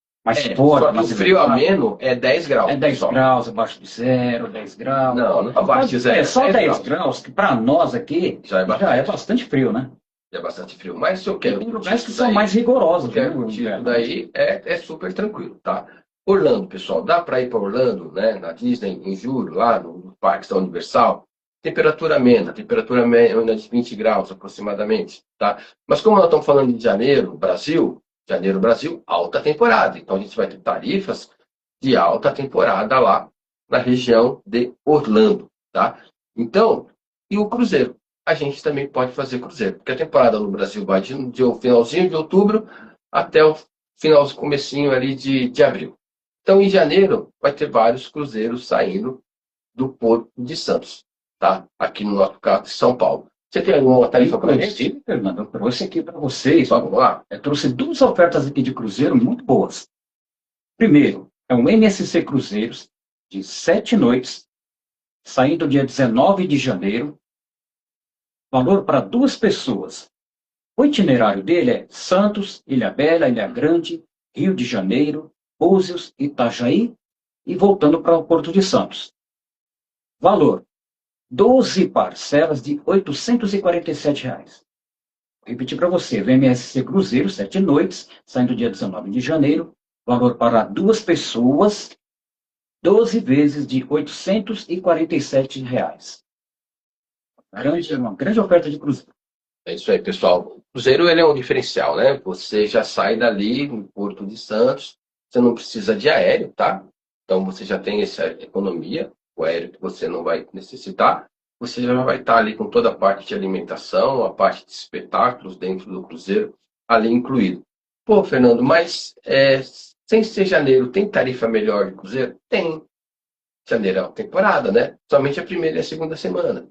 forte. Só que o frio ameno é 10 graus. É 10 pessoal. graus abaixo de zero, 10 graus. Não, não abaixo de zero. É só 10 10 graus, que para nós aqui já é bastante frio, né? É bastante frio. Mas se eu quero Tem curtir lugares que isso são daí, mais rigorosos. eu quero né, curtir inverno. isso daí, é super tranquilo, tá? Orlando, pessoal, dá para ir para Orlando, né, na Disney, em julho, lá no Parque da Universal. Temperatura amena de 20 graus aproximadamente, tá? Mas como nós estamos falando de janeiro, Brasil, alta temporada. Então a gente vai ter tarifas de alta temporada lá na região de Orlando, tá? Então, e o cruzeiro? A gente também pode fazer cruzeiro, porque a temporada no Brasil vai de finalzinho de outubro até o comecinho ali de abril. Então, em janeiro, vai ter vários cruzeiros saindo do Porto de Santos, tá? Aqui no nosso caso de São Paulo. Você tem alguma tarifa para gente? Fernando, eu trouxe aqui para vocês. Vamos lá. Eu trouxe 2 ofertas aqui de cruzeiro muito boas. Primeiro, é um MSC Cruzeiros de 7 noites, saindo dia 19 de janeiro. Valor para 2 pessoas. O itinerário dele é Santos, Ilhabela, Ilha Grande, Rio de Janeiro, Búzios, Itajaí e voltando para o Porto de Santos. Valor: 12 parcelas de R$ 847. Vou repetir para você, VMSC Cruzeiro, 7 noites, saindo dia 19 de janeiro, valor para 2 pessoas, 12 vezes de R$ 847. Uma grande oferta de cruzeiro. É isso aí, pessoal. O cruzeiro ele é um diferencial, né? Você já sai dali no Porto de Santos, você não precisa de aéreo, tá? Então você já tem essa economia, o aéreo que você não vai necessitar. Você já vai estar ali com toda a parte de alimentação, a parte de espetáculos dentro do cruzeiro, ali incluído. Pô, Fernando, mas sem ser janeiro, tem tarifa melhor de cruzeiro? Tem. Janeiro é uma temporada, né? Somente a primeira e a segunda semana.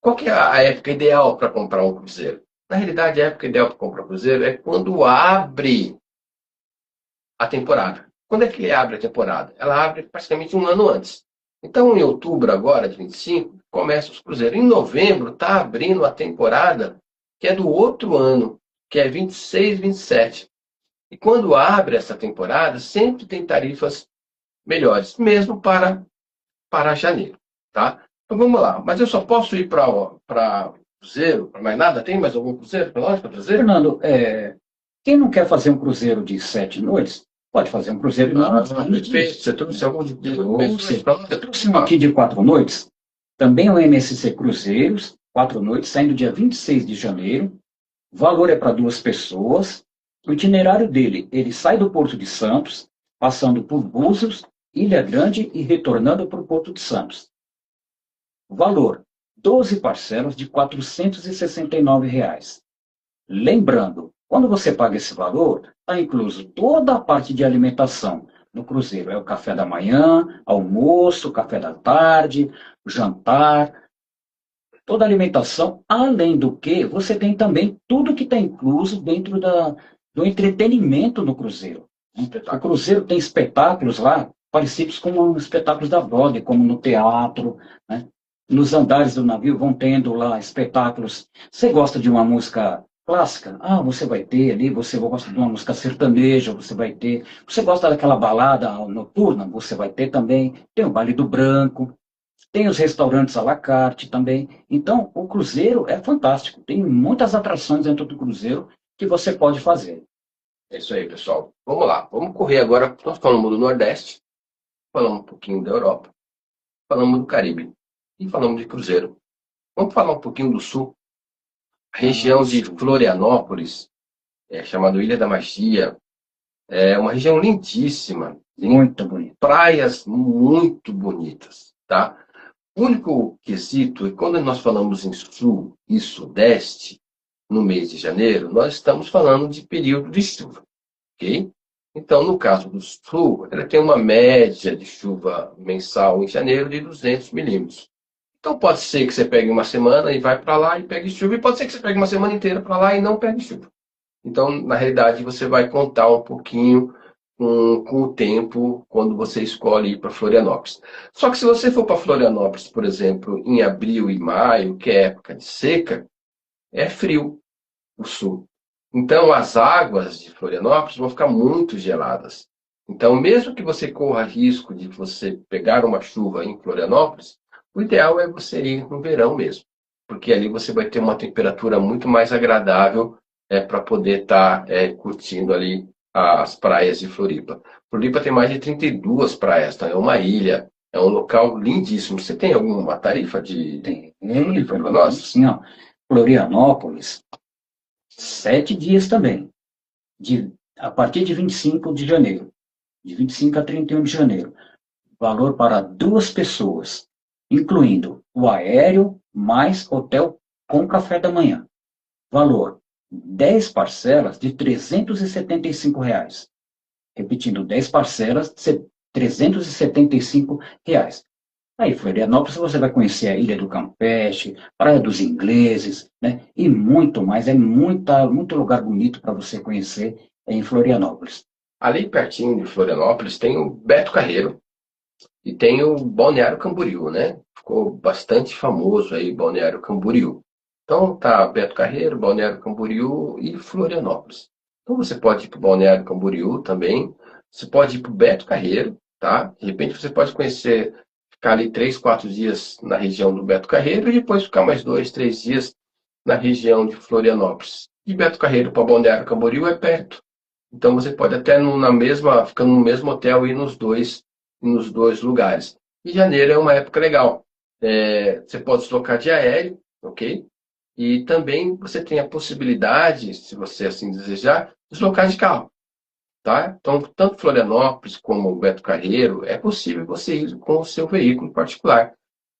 Qual que é a época ideal para comprar um cruzeiro? Na realidade, a época ideal para comprar um cruzeiro é quando abre a temporada. Quando é que ele abre a temporada? Ela abre praticamente um ano antes. Então, em outubro agora, de 25, começa os cruzeiros. Em novembro, está abrindo a temporada que é do outro ano, que é 26, 27. E quando abre essa temporada, sempre tem tarifas melhores, mesmo para janeiro, tá? Então vamos lá. Mas eu só posso ir para cruzeiro, para mais nada? Tem mais algum cruzeiro para nós para trazer? Fernando, quem não quer fazer um cruzeiro de 7 noites, pode fazer um cruzeiro de 9 noites. Perfeito. Você trouxe algum de Eu trouxe um aqui de 4 noites, também o MSC Cruzeiros, 4 noites, saindo dia 26 de janeiro. O valor é para 2 pessoas. O itinerário dele, ele sai do Porto de Santos, passando por Búzios, Ilha Grande e retornando para o Porto de Santos. O valor: 12 parcelas de R$ 469. Lembrando, quando você paga esse valor, está incluso toda a parte de alimentação no cruzeiro. É o café da manhã, almoço, café da tarde, jantar, toda a alimentação, além do que você tem também tudo que está incluso dentro do entretenimento no cruzeiro. O cruzeiro tem espetáculos lá, parecidos com os espetáculos da Broadway, como no teatro, né? Nos andares do navio vão tendo lá espetáculos. Você gosta de uma música clássica? Ah, você vai ter ali. Você gosta de uma música sertaneja? Você vai ter. Você gosta daquela balada noturna? Você vai ter também. Tem o Baile do Branco, tem os restaurantes à la carte também. Então, o cruzeiro é fantástico. Tem muitas atrações dentro do cruzeiro que você pode fazer. É isso aí, pessoal. Vamos lá. Vamos correr agora. Nós falamos do Nordeste, falamos um pouquinho da Europa, falamos do Caribe. e falamos de cruzeiro. Vamos falar um pouquinho do sul. A região de Florianópolis, chamada Ilha da Magia, é uma região lindíssima. Muito bonito. Praias muito bonitas, tá? O único quesito é quando nós falamos em sul e sudeste, no mês de janeiro, nós estamos falando de período de chuva, ok? Então, no caso do sul, ela tem uma média de chuva mensal em janeiro de 200 milímetros. Então, pode ser que você pegue uma semana e vai para lá e pegue chuva, e pode ser que você pegue uma semana inteira para lá e não pegue chuva. Então, na realidade, você vai contar um pouquinho com o tempo quando você escolhe ir para Florianópolis. Só que se você for para Florianópolis, por exemplo, em abril e maio, que é época de seca, é frio o sul. Então, as águas de Florianópolis vão ficar muito geladas. Então, mesmo que você corra risco de você pegar uma chuva em Florianópolis, o ideal é você ir no verão mesmo, porque ali você vai ter uma temperatura muito mais agradável para poder estar curtindo ali as praias de Floripa. Floripa tem mais de 32 praias, então é uma ilha, é um local lindíssimo. Você tem alguma tarifa de Floripa para nós? Sim, ó. Florianópolis, 7 dias também, a partir de 25 de janeiro, de 25 a 31 de janeiro. Valor para 2 pessoas, incluindo o aéreo mais hotel com café da manhã. Valor, 10 parcelas de R$ 375. Repetindo, 10 parcelas de R$ 375. Aí, Florianópolis, você vai conhecer a Ilha do Campeche, Praia dos Ingleses, né? E muito mais. É muito lugar bonito para você conhecer em Florianópolis. Ali pertinho de Florianópolis tem o Beto Carreiro e tem o Balneário Camboriú, né? Ficou bastante famoso aí, Balneário Camboriú. Então tá Beto Carreiro, Balneário Camboriú e Florianópolis. Então você pode ir para o Balneário Camboriú também, você pode ir para o Beto Carreiro, tá? De repente você pode conhecer, ficar ali 3, 4 dias na região do Beto Carreiro e depois ficar mais 2, 3 dias na região de Florianópolis. De Beto Carreiro para Balneário Camboriú é perto. Então você pode até ficando no mesmo hotel ir nos dois lugares. E janeiro é uma época legal. Você pode deslocar de aéreo, ok? E também você tem a possibilidade, se você assim desejar, deslocar de carro, tá? Então, tanto Florianópolis como Beto Carreiro, é possível você ir com o seu veículo particular.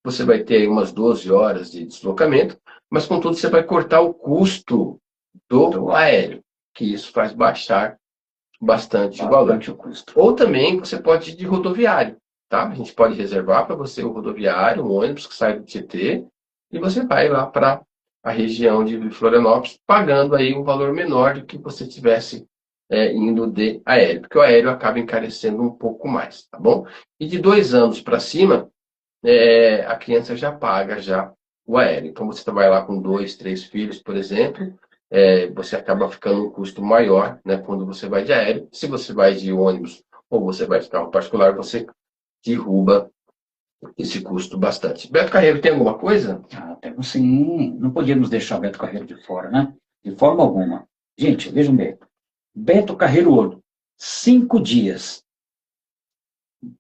Você vai ter umas 12 horas de deslocamento, mas contudo você vai cortar o custo do aéreo, que isso faz baixar bastante o valor. Ou também você pode ir de rodoviário, tá? A gente pode reservar para você o rodoviário, um ônibus que sai do Tietê, e você vai lá para a região de Florianópolis, pagando aí um valor menor do que você tivesse indo de aéreo, porque o aéreo acaba encarecendo um pouco mais, tá bom? E de 2 anos para cima, a criança já paga já o aéreo. Então você vai lá com 2, 3 filhos, por exemplo, você acaba ficando um custo maior, né, quando você vai de aéreo. Se você vai de ônibus ou você vai de carro particular, você derruba esse custo bastante. Beto Carreiro, tem alguma coisa? Temos sim. Não podíamos deixar Beto Carreiro de fora, né? De forma alguma. Gente, vejam bem. Beto Carreiro World, 5 dias.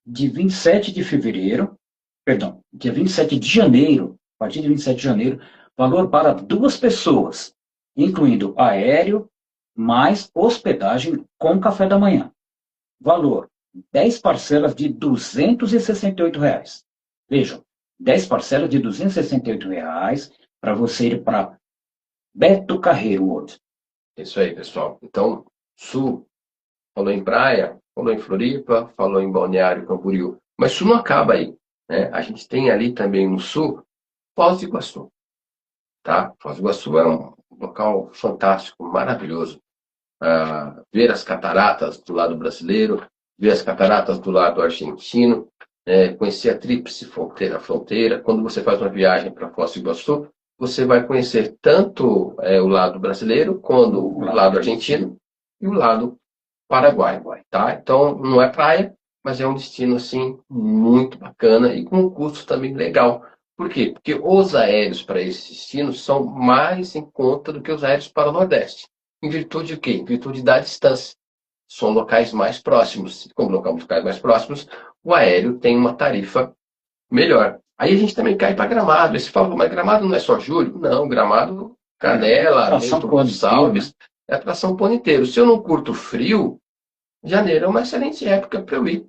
De 27 de fevereiro, perdão, dia 27 de janeiro, a partir de 27 de janeiro, valor para 2 pessoas, incluindo aéreo, mais hospedagem com café da manhã. Valor, 10 parcelas de R$ 268. Vejam, 10 parcelas de R$ 268 para você ir para Beto Carreiro World. Isso aí, pessoal. Então, Sul, falou em praia, falou em Floripa, falou em Balneário Camboriú. Mas Sul não acaba aí, né? A gente tem ali também no Sul, Foz do Iguaçu. Tá? Foz do Iguaçu é um local fantástico, maravilhoso. Ver as cataratas do lado brasileiro, ver as cataratas do lado argentino, conhecer a tríplice fronteira. Quando você faz uma viagem para Foz do Iguaçu, você vai conhecer tanto o lado brasileiro, quanto o lado argentino e o lado paraguaio. Tá? Então, não é praia, mas é um destino assim, muito bacana e com um custo também legal. Por quê? Porque os aéreos para esses destinos são mais em conta do que os aéreos para o Nordeste. Em virtude de quê? Em virtude da distância. São locais mais próximos. Como locais mais próximos, o aéreo tem uma tarifa melhor. Aí a gente também cai para Gramado. Aí você fala, mas Gramado não é só julho? Não, Gramado, Canela, Atração Bento pro ano inteiro, né? Gonçalves, é atração o ano inteiro. Se eu não curto frio, janeiro é uma excelente época para eu ir.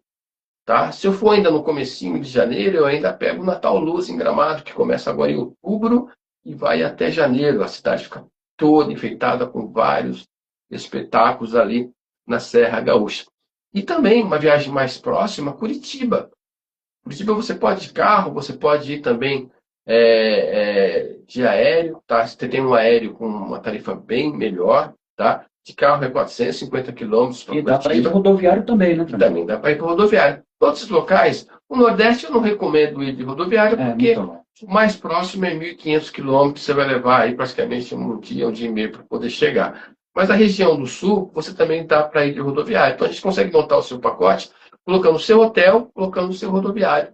Tá? Se eu for ainda no comecinho de janeiro, eu ainda pego o Natal Luz em Gramado, que começa agora em outubro e vai até janeiro. A cidade fica toda enfeitada com vários espetáculos ali na Serra Gaúcha. E também uma viagem mais próxima, Curitiba. Curitiba você pode ir de carro, você pode ir também de aéreo, tá? Você tem um aéreo com uma tarifa bem melhor, tá? De carro é 450 quilômetros para E dá para ir de Curitiba. rodoviário também, né? Também dá para ir para rodoviário. Todos esses locais, o Nordeste eu não recomendo ir de rodoviário, porque Muito bom. o mais próximo é 1.500 quilômetros, você vai levar aí praticamente um dia e meio para poder chegar. Mas a região do Sul, você também dá para ir de rodoviário. Então a gente consegue montar o seu pacote, colocando o seu hotel, colocando o seu rodoviário,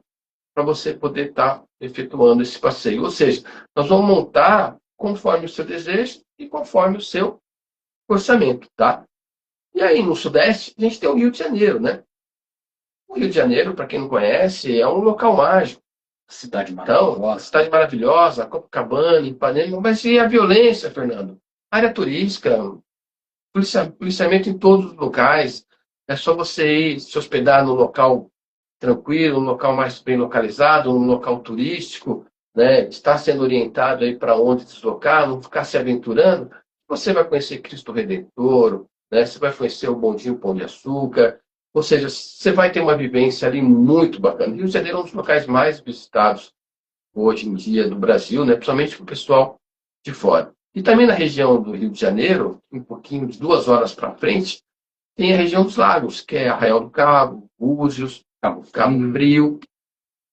para você poder estar efetuando esse passeio. Ou seja, nós vamos montar conforme o seu desejo e conforme o seu orçamento, tá? E aí, no Sudeste, a gente tem o Rio de Janeiro, né? O Rio de Janeiro, para quem não conhece, é um local mágico. Cidade Então, maravilhosa. cidade maravilhosa, Copacabana, Ipanema, mas e a violência, Fernando? Área turística, policiamento em todos os locais. É só você ir se hospedar num local tranquilo, um local mais bem localizado, um local turístico, né? Estar sendo orientado aí para onde deslocar, não ficar se aventurando. Você vai conhecer Cristo Redentor, né? Você vai conhecer o Bondinho Pão de Açúcar, ou seja, você vai ter uma vivência ali muito bacana. Rio de Janeiro é um dos locais mais visitados hoje em dia do Brasil, né? Principalmente para o pessoal de fora. E também na região do Rio de Janeiro, um pouquinho de 2 horas para frente, tem a região dos lagos, que é Arraial do Cabo, Búzios, Cabo Frio,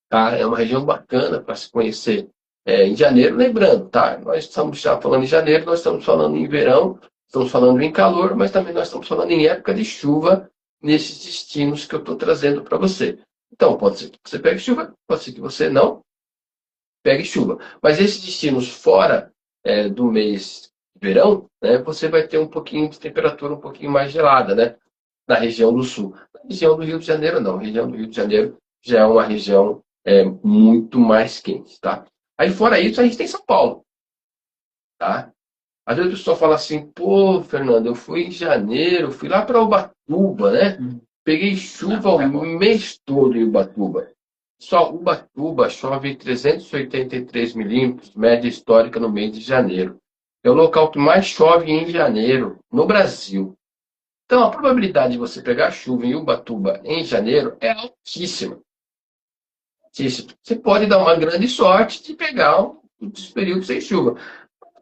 tá? É uma região bacana para se conhecer em janeiro. Lembrando, tá? Nós estamos já falando em janeiro, nós estamos falando em verão, estamos falando em calor, mas também nós estamos falando em época de chuva nesses destinos que eu estou trazendo para você. Então, pode ser que você pegue chuva, pode ser que você não pegue chuva. Mas esses destinos fora do mês de verão, né, você vai ter um pouquinho de temperatura um pouquinho mais gelada, né? Na região do sul. Na região do Rio de Janeiro, não. A região do Rio de Janeiro já é uma região muito mais quente, tá? Aí, fora isso, a gente tem São Paulo, tá? Às vezes o pessoal fala assim, pô, Fernando, eu fui em janeiro, fui lá para Ubatuba, né? Peguei chuva o mês todo em Ubatuba. Só Ubatuba chove 383 milímetros, média histórica no mês de janeiro. É o local que mais chove em janeiro no Brasil. Então, a probabilidade de você pegar chuva em Ubatuba em janeiro é altíssima. Altíssima. Você pode dar uma grande sorte de pegar um período sem chuva.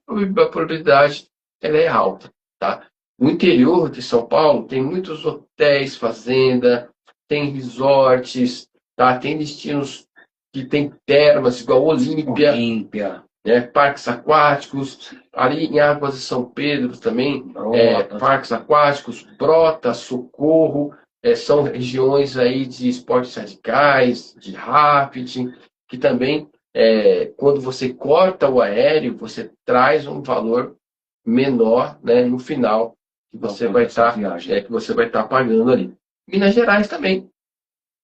A probabilidade ela é alta, tá? No interior de São Paulo tem muitos hotéis, fazenda, tem resorts, tá? Tem destinos que tem termas, igual Olímpia, né? Parques aquáticos, ali em Águas de São Pedro também, parques aquáticos, Brota, Socorro, são regiões aí de esportes radicais, de rafting, que também, quando você corta o aéreo, você traz um valor menor, né, no final que você vai estar pagando ali. Minas Gerais também,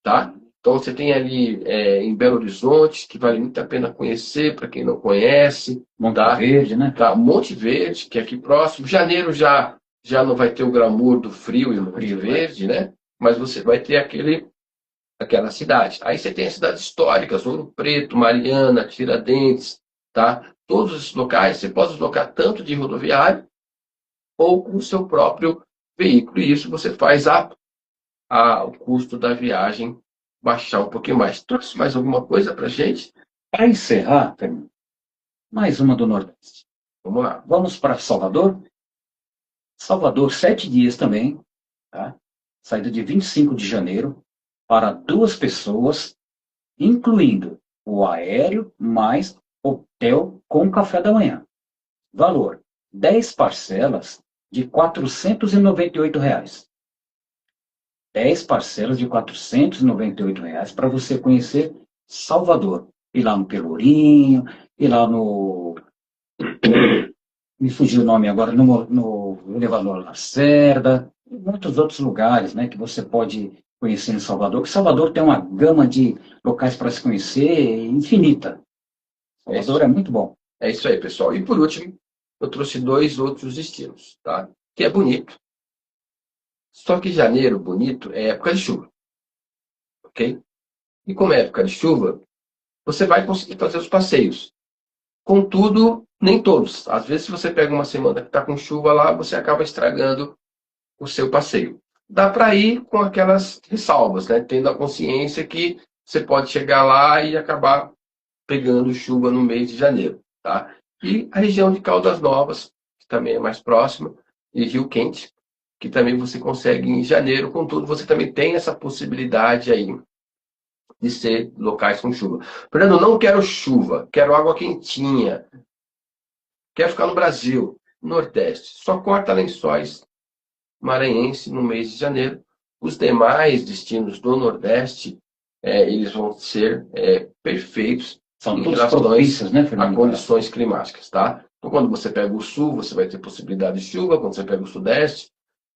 tá? Então você tem ali em Belo Horizonte, que vale muito a pena conhecer, para quem não conhece. Monte Tá? Verde, né? Tá? Monte Verde, que é aqui próximo. Janeiro já não vai ter o glamour do frio e Monte Verde, né? Mas você vai ter aquela cidade. Aí você tem as cidades históricas, Ouro Preto, Mariana, Tiradentes, tá? Todos esses locais você pode deslocar tanto de rodoviário ou com o seu próprio veículo. E isso você faz o custo da viagem baixar um pouquinho mais. Trouxe mais alguma coisa para gente? Para encerrar, Fernando, mais uma do Nordeste. Vamos lá. Vamos para Salvador? Salvador, 7 dias também, tá? Saída de 25 de janeiro, para 2 pessoas, incluindo o aéreo mais hotel com café da manhã. Valor, 10 parcelas de R$ 498. 10 parcelas de R$ 498 para você conhecer Salvador. Ir lá no Pelourinho, ir lá no... Me fugiu o nome agora, no elevador Lacerda, e muitos outros lugares, né, que você pode conhecendo Salvador, que Salvador tem uma gama de locais para se conhecer infinita. Salvador é muito bom. É isso aí, pessoal. E por último, eu trouxe 2 outros destinos, tá? Que é bonito. Só que janeiro, bonito, é época de chuva. Ok? E como é época de chuva, você vai conseguir fazer os passeios. Contudo, nem todos. Às vezes, se você pega uma semana que está com chuva lá, você acaba estragando o seu passeio. Dá para ir com aquelas ressalvas, né? Tendo a consciência que você pode chegar lá e acabar pegando chuva no mês de janeiro, tá? E a região de Caldas Novas, que também é mais próxima, e Rio Quente, que também você consegue em janeiro. Contudo, você também tem essa possibilidade aí de ser locais com chuva. Fernando, não quero chuva, quero água quentinha, quero ficar no Brasil, Nordeste. Só corta Lençóis Maranhense no mês de janeiro. Os demais destinos do Nordeste, eles vão ser perfeitos São em todos relação propícios, né, a Fernando? condições climáticas, tá? Então, quando você pega o Sul, você vai ter possibilidade de chuva. Quando você pega o Sudeste,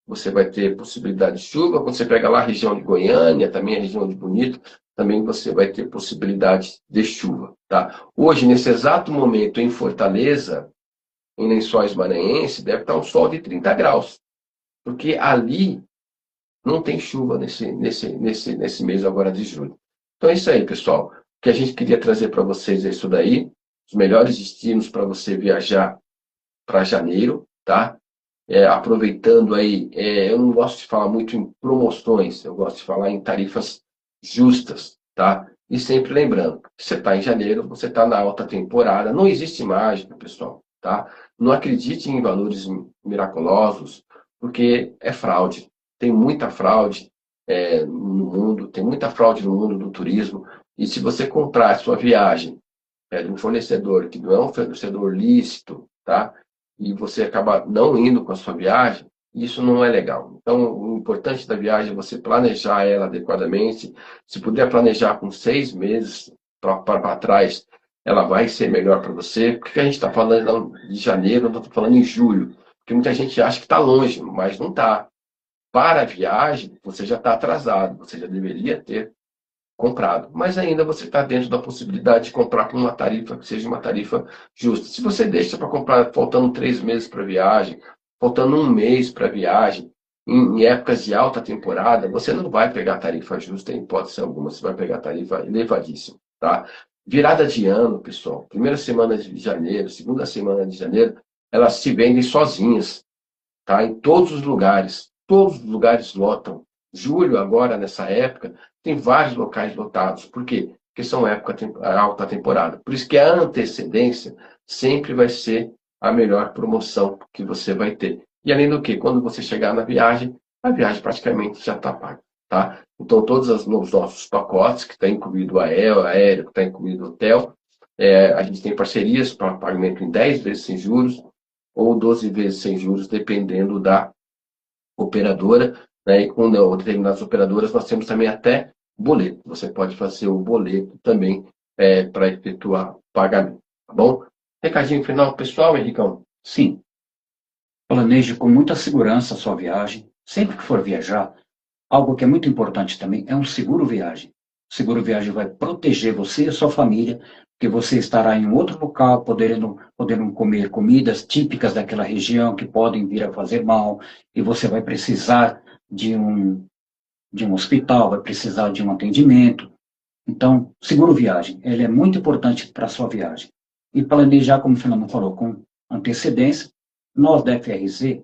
você vai ter possibilidade de chuva. Quando você pega lá a região de Goiânia, também a região de Bonito, também você vai ter possibilidade de chuva, tá? Hoje, nesse exato momento, em Fortaleza, em Lençóis Maranhense, deve estar um sol de 30 graus, porque ali não tem chuva nesse mês agora de julho. Então é isso aí, pessoal. O que a gente queria trazer para vocês é isso daí, os melhores destinos para você viajar para janeiro, tá? Aproveitando aí, eu não gosto de falar muito em promoções, eu gosto de falar em tarifas justas, tá? E sempre lembrando, você está em janeiro, você está na alta temporada, não existe mágica, pessoal, tá? Não acredite em valores miraculosos, porque é fraude. Tem muita fraude no mundo, tem muita fraude no mundo do turismo, e se você comprar a sua viagem de um fornecedor que não é um fornecedor lícito, tá? E você acaba não indo com a sua viagem, isso não é legal. Então, o importante da viagem é você planejar ela adequadamente. Se puder planejar com 6 meses para trás, ela vai ser melhor para você. Por que a gente está falando de janeiro, não estou falando em julho? Porque muita gente acha que está longe, mas não está. Para a viagem, você já está atrasado, você já deveria ter comprado, mas ainda você está dentro da possibilidade de comprar com uma tarifa que seja uma tarifa justa. Se você deixa para comprar faltando 3 meses para a viagem, faltando 1 mês para a viagem, em épocas de alta temporada, você não vai pegar tarifa justa em hipótese alguma, você vai pegar tarifa elevadíssima, tá? Virada de ano, pessoal, primeira semana de janeiro, segunda semana de janeiro, elas se vendem sozinhas, tá? Em todos os lugares lotam. Julho, agora, nessa época, tem vários locais lotados. Por quê? Porque são alta temporada. Por isso que a antecedência sempre vai ser a melhor promoção que você vai ter. E além do que, quando você chegar na viagem, a viagem praticamente já está paga. Tá? Então, todos os nossos pacotes, que está incluído o aéreo, que está incluído o hotel, a gente tem parcerias para pagamento em 10 vezes sem juros ou 12 vezes sem juros, dependendo da operadora, né? E com determinadas operadoras nós temos também até boleto. Você pode fazer o boleto também para efetuar pagamento, tá bom? Recadinho final, pessoal, Henricão? Sim. Planeje com muita segurança a sua viagem. Sempre que for viajar, algo que é muito importante também é um seguro viagem. O seguro viagem vai proteger você e a sua família, porque você estará em outro local, podendo comer comidas típicas daquela região que podem vir a fazer mal, e você vai precisar de um hospital, vai precisar de um atendimento. Então, seguro viagem, ele é muito importante para a sua viagem. E planejar, como o Fernando falou, com antecedência, nós da FRZ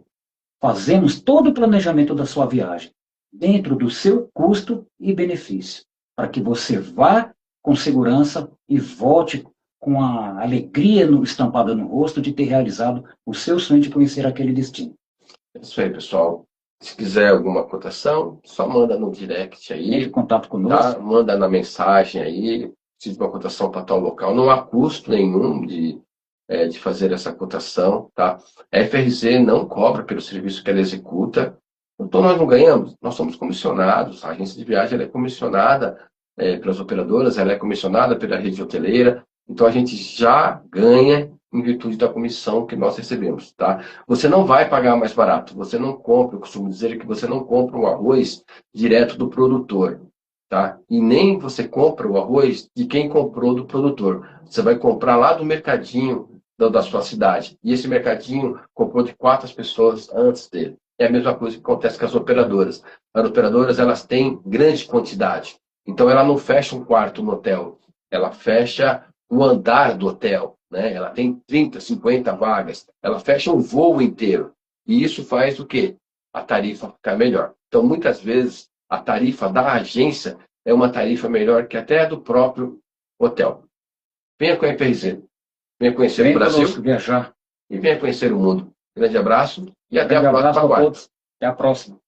fazemos todo o planejamento da sua viagem, dentro do seu custo e benefício, para que você vá com segurança e volte com a alegria estampada no rosto de ter realizado o seu sonho de conhecer aquele destino. É isso aí, pessoal. Se quiser alguma cotação, só manda no direct aí. Entre em contato conosco. Tá? Manda na mensagem aí, preciso de uma cotação para tal local. Não há custo nenhum de fazer essa cotação, tá? A FRZ não cobra pelo serviço que ela executa. Então nós não ganhamos, nós somos comissionados. A agência de viagem ela é comissionada pelas operadoras, ela é comissionada pela rede hoteleira. Então a gente já ganha em virtude da comissão que nós recebemos, tá? Você não vai pagar mais barato, você não compra, eu costumo dizer que você não compra o arroz direto do produtor, tá? E nem você compra o arroz de quem comprou do produtor. Você vai comprar lá do mercadinho da sua cidade. E esse mercadinho comprou de 4 pessoas antes dele. É a mesma coisa que acontece com as operadoras. As operadoras, elas têm grande quantidade. Então, ela não fecha um quarto no hotel. Ela fecha o andar do hotel, né? Ela tem 30, 50 vagas. Ela fecha um voo inteiro. E isso faz o quê? A tarifa ficar melhor. Então, muitas vezes, a tarifa da agência é uma tarifa melhor que até a do próprio hotel. Venha com a MPRZ. Venha conhecer Vem o Brasil conosco viajar. e venha conhecer o mundo. Grande abraço e até a Grande abraço próxima a quarta. todos. Até a próxima.